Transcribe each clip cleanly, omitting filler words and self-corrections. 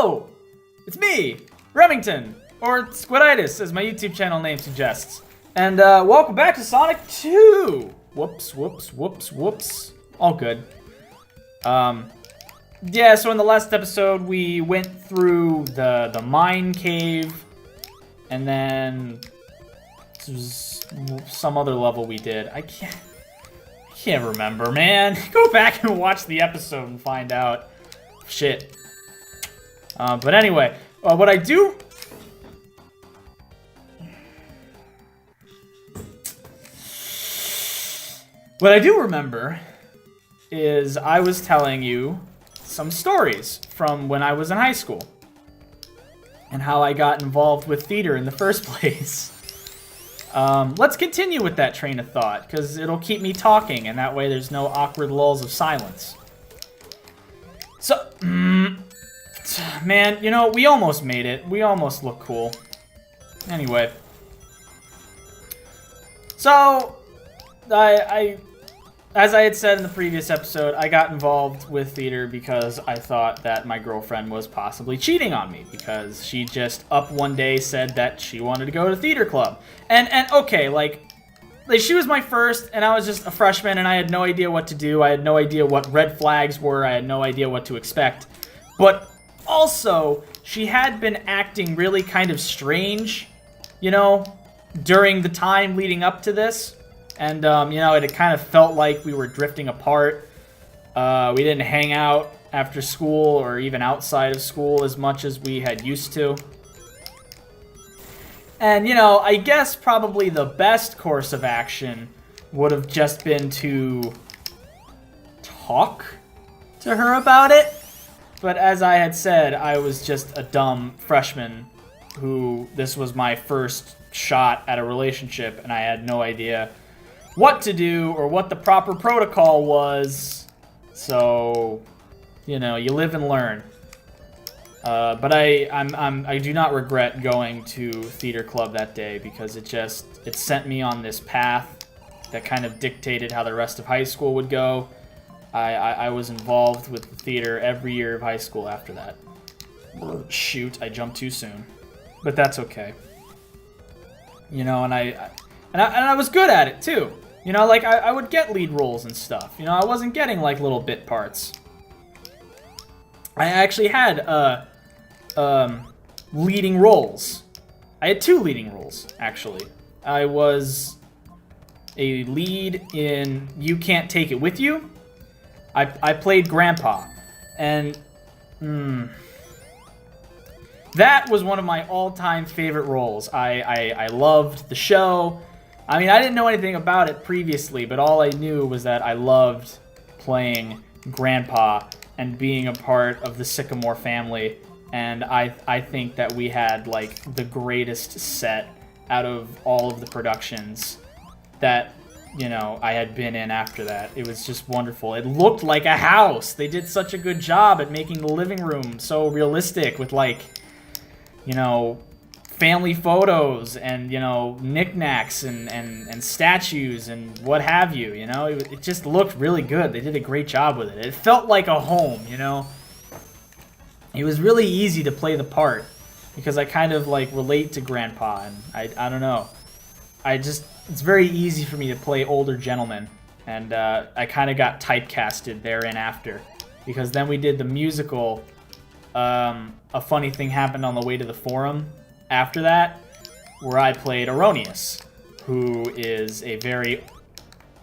Hello! It's me, Remington, or Squiditis, as my YouTube channel name suggests. And welcome back to Sonic 2! Whoops, whoops, whoops, whoops. All good. Yeah, so in the last episode, we went through the mine cave, and then some other level we did. I can't remember, man. Go back and watch the episode and find out. Shit. But anyway, what I do remember is I was telling you some stories from when I was in high school and how I got involved with theater in the first place. Let's continue with that train of thought, because it'll keep me talking, and that way there's no awkward lulls of silence. So, man, you know, we almost made it. We almost look cool. Anyway. So, as I had said in the previous episode, I got involved with theater because I thought that my girlfriend was possibly cheating on me, because she just up one day said that she wanted to go to theater club. And okay, like she was my first, and I was just a freshman, and I had no idea what to do. I had no idea what red flags were. I had no idea what to expect. But also, she had been acting really kind of strange, you know, during the time leading up to this. And, you know, it kind of felt like we were drifting apart. We didn't hang out after school or even outside of school as much as we had used to. And, you know, I guess probably the best course of action would have just been to talk to her about it. But as I had said, I was just a dumb freshman who this was my first shot at a relationship, and I had no idea what to do or what the proper protocol was. So, you know, you live and learn. But I do not regret going to theater club that day, because it sent me on this path that kind of dictated how the rest of high school would go. I was involved with the theater every year of high school after that. Shoot, I jumped too soon. But that's okay. You know, and I was good at it too. You know, like I would get lead roles and stuff. You know, I wasn't getting like little bit parts. I actually had leading roles. I had 2 leading roles, actually. I was a lead in You Can't Take It With You. I played Grandpa, and that was one of my all-time favorite roles. I loved the show. I mean, I didn't know anything about it previously, but all I knew was that I loved playing Grandpa and being a part of the Sycamore family. And I think that we had, like, the greatest set out of all of the productions that, you know, I had been in after that. It was just wonderful. It looked like a house. They did such a good job at making the living room so realistic with, like, you know, family photos and, you know, knickknacks and statues and what have you, you know? It just looked really good. They did a great job with it. It felt like a home, you know? It was really easy to play the part because I kind of, like, relate to Grandpa, and I don't know. It's very easy for me to play older gentlemen, and I kind of got typecasted therein after, because then we did the musical. A funny thing happened on the way to the forum after that, where I played Erroneous, who is a very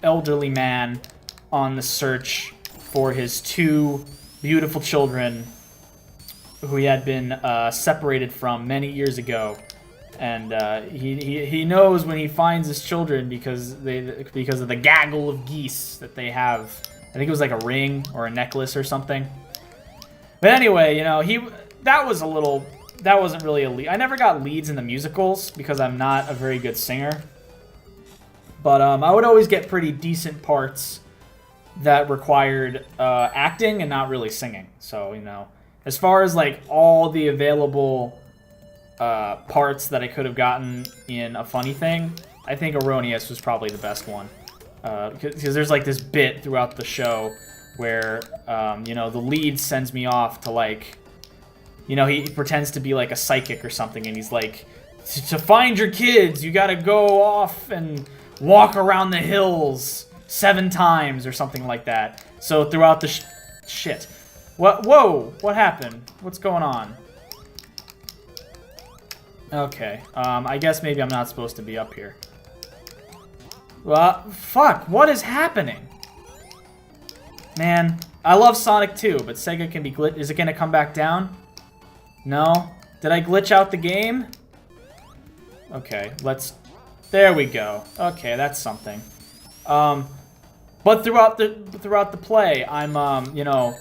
elderly man on the search for his 2 beautiful children who he had been separated from many years ago. And he knows when he finds his children because of the gaggle of geese that they have. I think it was like a ring or a necklace or something. But anyway, you know, that wasn't really a lead. I never got leads in the musicals because I'm not a very good singer. But I would always get pretty decent parts that required acting and not really singing. So, you know, as far as like all the available parts that I could have gotten in a funny thing, I think Erroneous was probably the best one. Because there's like this bit throughout the show where, you know, the lead sends me off to like You know, he pretends to be like a psychic or something, and he's like, to find your kids, you gotta go off and walk around the hills 7 times or something like that. So throughout the shit. What? Whoa! What happened? What's going on? Okay. I guess maybe I'm not supposed to be up here. Well, fuck. What is happening? Man, I love Sonic 2, but Sega can be glitch. Is it gonna come back down? No? Did I glitch out the game? Okay, let's... There we go. Okay, that's something. But throughout the play, I'm, you know,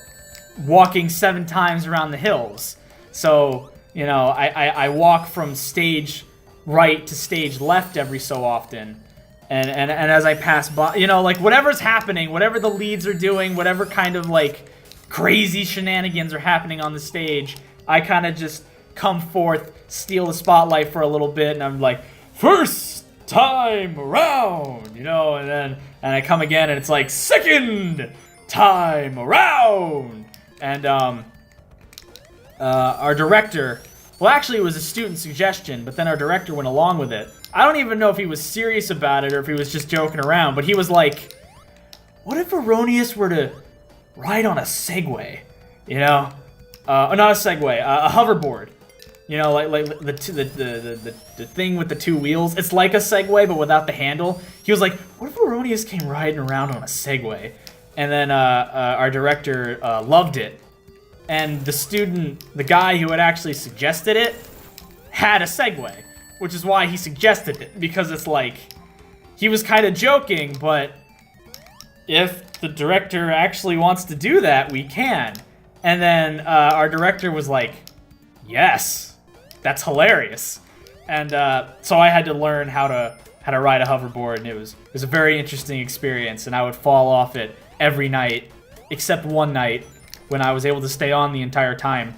walking 7 times around the hills. So, you know, I walk from stage right to stage left every so often. And as I pass by, you know, like, whatever's happening, whatever the leads are doing, whatever kind of, like, crazy shenanigans are happening on the stage, I kind of just come forth, steal the spotlight for a little bit, and I'm like, first time around, you know, and I come again, and it's like, second time around. And our director, well, actually it was a student suggestion, but then our director went along with it. I don't even know if he was serious about it or if he was just joking around, but he was like, what if Erroneous were to ride on a Segway, you know? Not a Segway, a hoverboard. You know, like the thing with the 2 wheels. It's like a Segway, but without the handle. He was like, what if Erroneous came riding around on a Segway? And then our director loved it. And the guy who had actually suggested it, had a Segway. Which is why he suggested it. Because it's like, he was kind of joking, but if the director actually wants to do that, we can. And then our director was like, yes, that's hilarious. And so I had to learn how to ride a hoverboard, and it was a very interesting experience. And I would fall off it every night, except one night when I was able to stay on the entire time.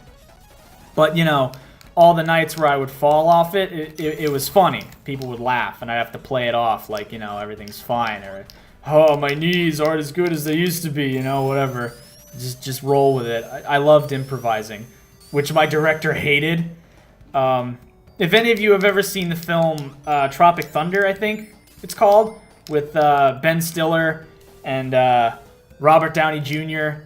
But you know, all the nights where I would fall off it was funny. People would laugh, and I'd have to play it off like, you know, everything's fine, or oh, my knees aren't as good as they used to be, you know, whatever. Just roll with it. I loved improvising, which my director hated. If any of you have ever seen the film Tropic Thunder, I think it's called, with Ben Stiller and Robert Downey Jr.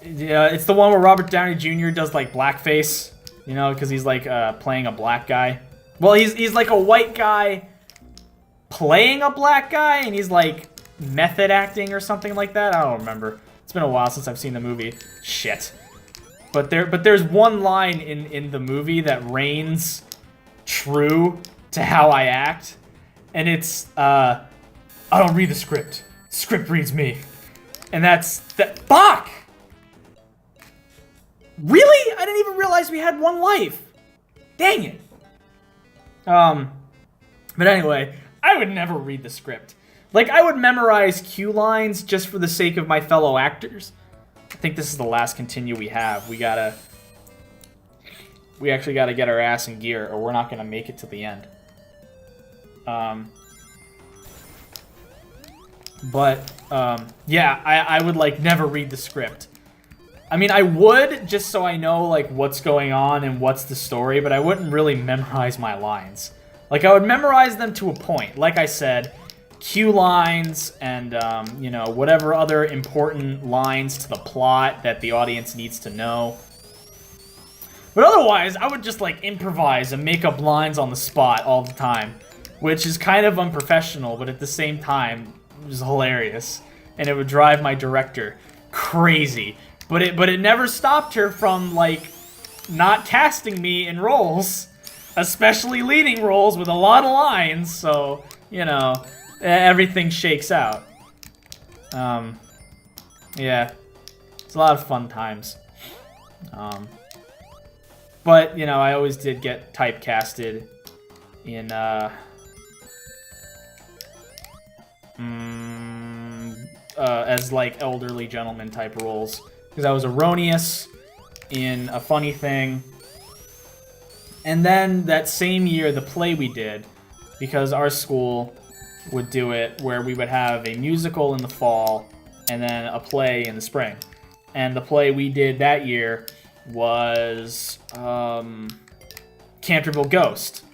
It's the one where Robert Downey Jr. does like blackface, you know, because he's like playing a black guy. Well, he's like a white guy playing a black guy, and he's like method acting or something like that. I don't remember. It's been a while since I've seen the movie. Shit. But there's one line in the movie that reigns true to how I act, and it's I don't read the script. The script reads me. And that's that. Fuck! Really? I didn't even realize we had one life. Dang it. But anyway, I would never read the script. Like, I would memorize cue lines just for the sake of my fellow actors. I think this is the last continue we have. We actually gotta get our ass in gear, or we're not gonna make it to the end. Yeah, I would, like, never read the script. I mean, I would, just so I know, like, what's going on and what's the story, but I wouldn't really memorize my lines. Like, I would memorize them to a point. Like I said, cue lines and, you know, whatever other important lines to the plot that the audience needs to know. But otherwise, I would just, like, improvise and make up lines on the spot all the time, which is kind of unprofessional, but at the same time, it was hilarious. And it would drive my director crazy. But it never stopped her from, like, not casting me in roles, especially leading roles with a lot of lines, so, you know, everything shakes out. Yeah, it's a lot of fun times. But, you know, I always did get typecasted in, as, like, elderly gentleman type roles. Because I was erroneous in A Funny Thing. And then that same year, the play we did, because our school would do it, where we would have a musical in the fall and then a play in the spring. And the play we did that year was Canterville Ghost,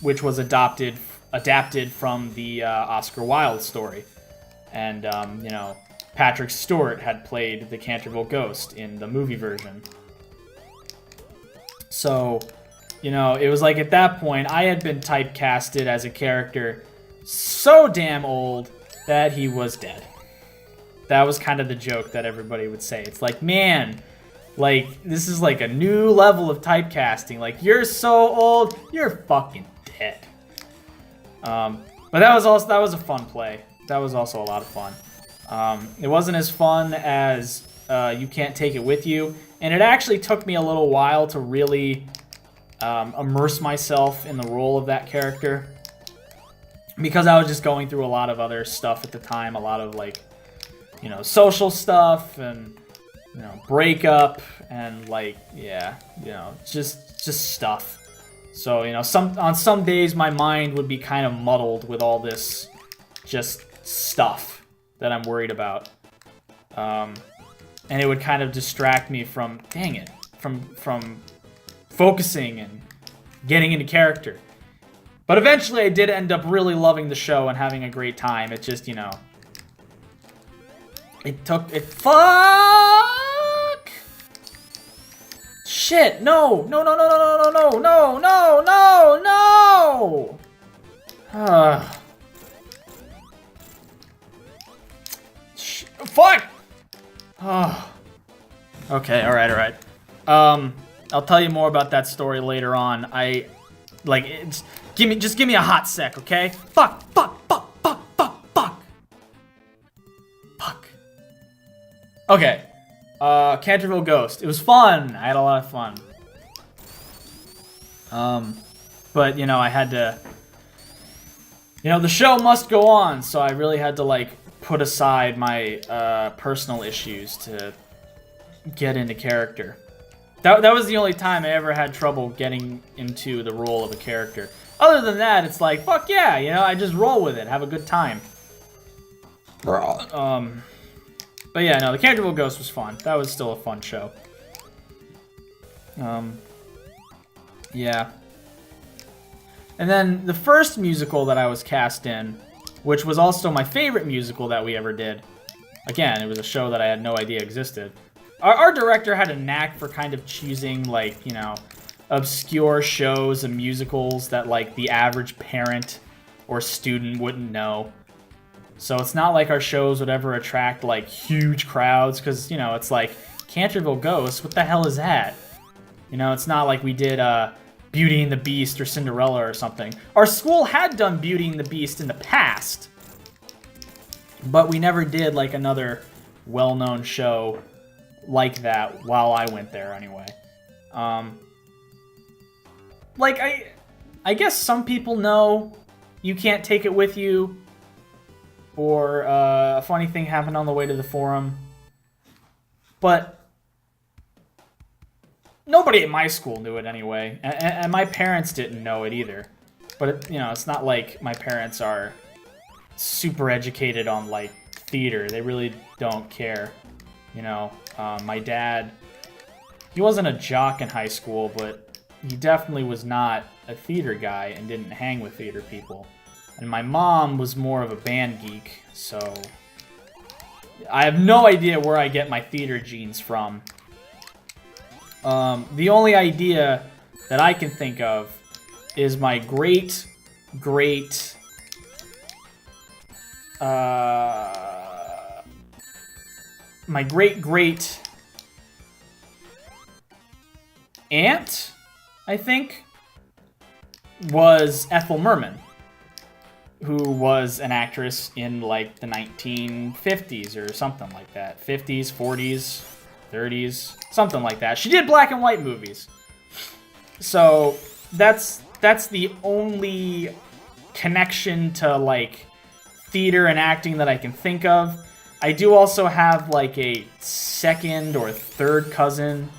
which was adapted from the Oscar Wilde story. And, you know, Patrick Stewart had played the Canterville Ghost in the movie version. So, you know, it was like at that point, I had been typecasted as a character so damn old that he was dead. That was kind of the joke that everybody would say. It's like, man, like, this is like a new level of typecasting. Like, you're so old, you're fucking dead. But that was a fun play. That was also a lot of fun. It wasn't as fun as You Can't Take It With You, and it actually took me a little while to really immerse myself in the role of that character, because I was just going through a lot of other stuff at the time, a lot of, like, you know, social stuff and, you know, breakup and, like, yeah, you know, just stuff. So, you know, on some days my mind would be kind of muddled with all this just stuff that I'm worried about. And it would kind of distract me from, dang it, from focusing and getting into character. But eventually I did end up really loving the show and having a great time. It just, you know, fuck! Shit, no! No! Fuck! Okay, alright. I'll tell you more about that story later on. Just give me a hot sec, okay? Fuck! Okay. Canterville Ghost. It was fun. I had a lot of fun. But, you know, I had to... You know, the show must go on, so I really had to, like, put aside my personal issues to get into character. That was the only time I ever had trouble getting into the role of a character. Other than that, it's like, fuck yeah, you know, I just roll with it, have a good time. But yeah, no, the Canterville Ghost was fun. That was still a fun show. Yeah. And then the first musical that I was cast in, which was also my favorite musical that we ever did. Again, it was a show that I had no idea existed. Our director had a knack for kind of choosing, like, you know, obscure shows and musicals that, like, the average parent or student wouldn't know. So it's not like our shows would ever attract, like, huge crowds, because, you know, it's like, Canterville Ghost, what the hell is that? You know, it's not like we did Beauty and the Beast or Cinderella or something. Our school had done Beauty and the Beast in the past, but we never did, like, another well-known show like that while I went there, anyway. Like, I guess some people know You Can't Take It With You, or A Funny Thing Happened on the Way to the Forum, but nobody at my school knew it anyway, and my parents didn't know it either. But, you know, it's not like my parents are super educated on, like, theater. They really don't care, you know. My dad, he wasn't a jock in high school, but he definitely was not a theater guy and didn't hang with theater people. And my mom was more of a band geek, so I have no idea where I get my theater genes from. The only idea that I can think of is my great aunt, I think, was Ethel Merman, who was an actress in, like, the 1950s or something like that. 50s, 40s, 30s, something like that. She did black and white movies. So that's the only connection to, like, theater and acting that I can think of. I do also have, like, a second or third cousin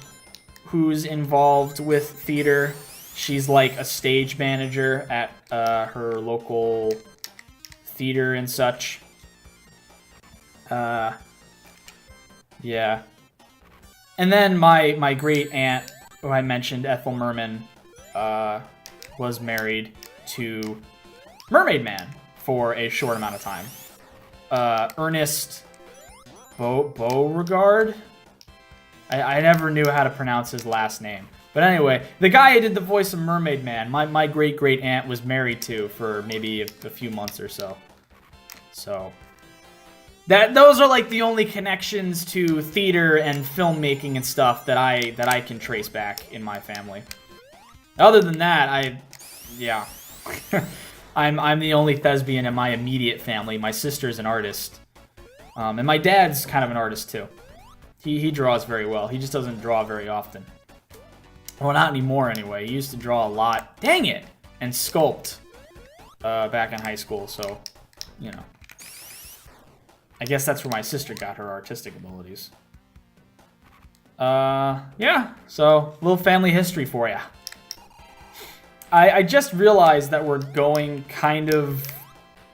who's involved with theater. She's, like, a stage manager at her local theater and such. Yeah. And then my great aunt, who I mentioned, Ethel Merman, was married to Mermaid Man for a short amount of time. Ernest Beauregard? I never knew how to pronounce his last name. But anyway, the guy who did the voice of Mermaid Man, my great aunt was married to for maybe a few months or so. So those are like the only connections to theater and filmmaking and stuff that I can trace back in my family. Other than that, yeah. I'm the only thespian in my immediate family. My sister's an artist. And my dad's kind of an artist too. He draws very well. He just doesn't draw very often. Well, not anymore anyway. He used to draw a lot. Dang it! And sculpt back in high school, so, you know. I guess that's where my sister got her artistic abilities. Yeah, so, little family history for ya. I just realized that we're going kind of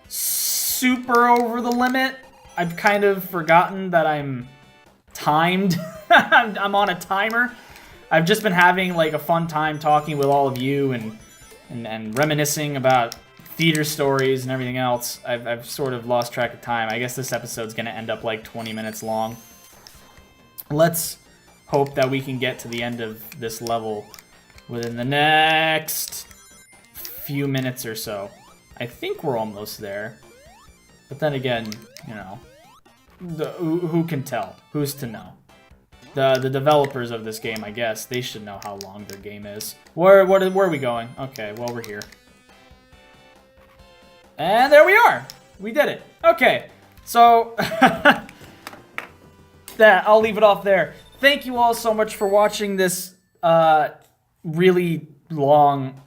super over the limit. I've kind of forgotten that I'm timed. I'm on a timer. I've just been having like a fun time talking with all of you and reminiscing about theater stories and everything else. I've sort of lost track of time. I guess this episode's gonna end up like 20 minutes long. Let's hope that we can get to the end of this level within the next few minutes or so. I think we're almost there. But then again, you know, who can tell? Who's to know? The developers of this game, I guess, they should know how long their game is. Where are we going? Okay, well, we're here. And there we are! We did it. Okay, so I'll leave it off there. Thank you all so much for watching this really long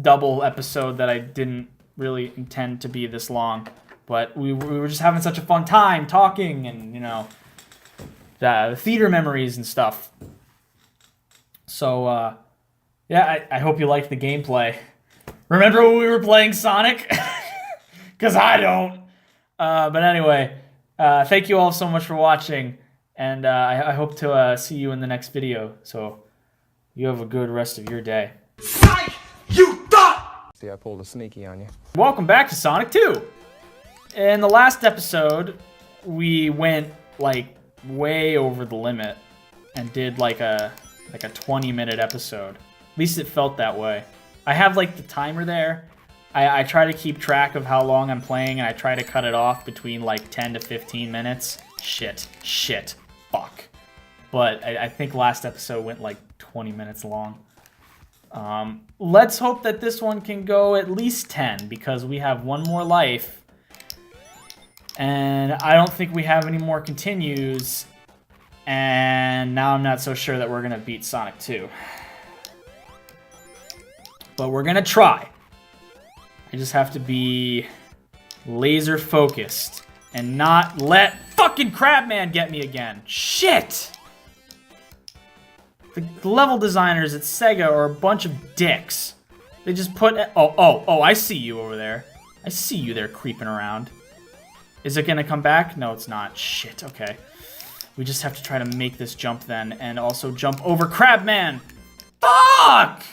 double episode that I didn't really intend to be this long. But we were just having such a fun time talking and, you know, the theater memories and stuff. So, yeah, I hope you liked the gameplay. Remember when we were playing Sonic? Because I don't. But anyway, thank you all so much for watching. And I hope to see you in the next video. So, you have a good rest of your day. Sonic, you thought! See, I pulled a sneaky on you. Welcome back to Sonic 2. In the last episode, we went, like, way over the limit and did, like a 20-minute episode. At least it felt that way. I have, like, the timer there. I try to keep track of how long I'm playing, and I try to cut it off between, like, 10 to 15 minutes. Shit, fuck. But I think last episode went, like, 20 minutes long. Let's hope that this one can go at least 10, because we have one more life. And I don't think we have any more continues. And now I'm not so sure that we're going to beat Sonic 2. But we're going to try. I just have to be laser focused and not let fucking Crabman get me again. Shit! The level designers at Sega are a bunch of dicks. They just put... Oh, I see you over there. I see you there creeping around. Is it gonna come back? No, it's not. Shit, okay. We just have to try to make this jump then, and also jump over Crabman! Fuck!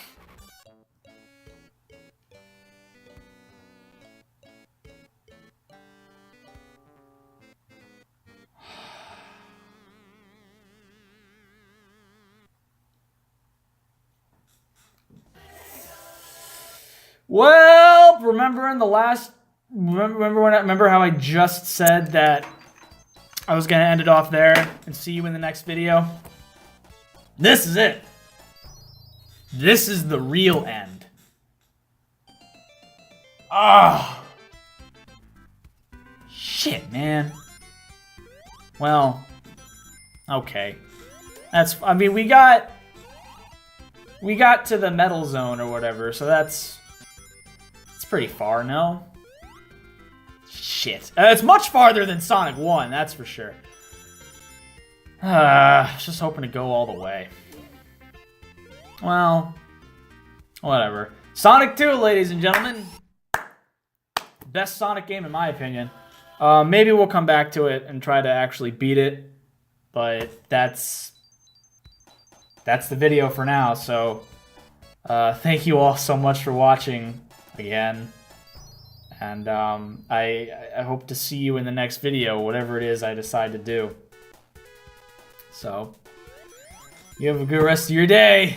Well, remember in the last... Remember how I just said that I was going to end it off there and see you in the next video? This is it. This is the real end. Ah. Shit, man. Well, okay. I mean, we got to the metal zone or whatever, so it's pretty far, no? Shit. It's much farther than Sonic 1, that's for sure. Just hoping to go all the way. Well, whatever. Sonic 2, ladies and gentlemen. Best Sonic game in my opinion. Maybe we'll come back to it and try to actually beat it. But that's that's the video for now. So thank you all so much for watching again. And I hope to see you in the next video, whatever it is I decide to do. So, you have a good rest of your day.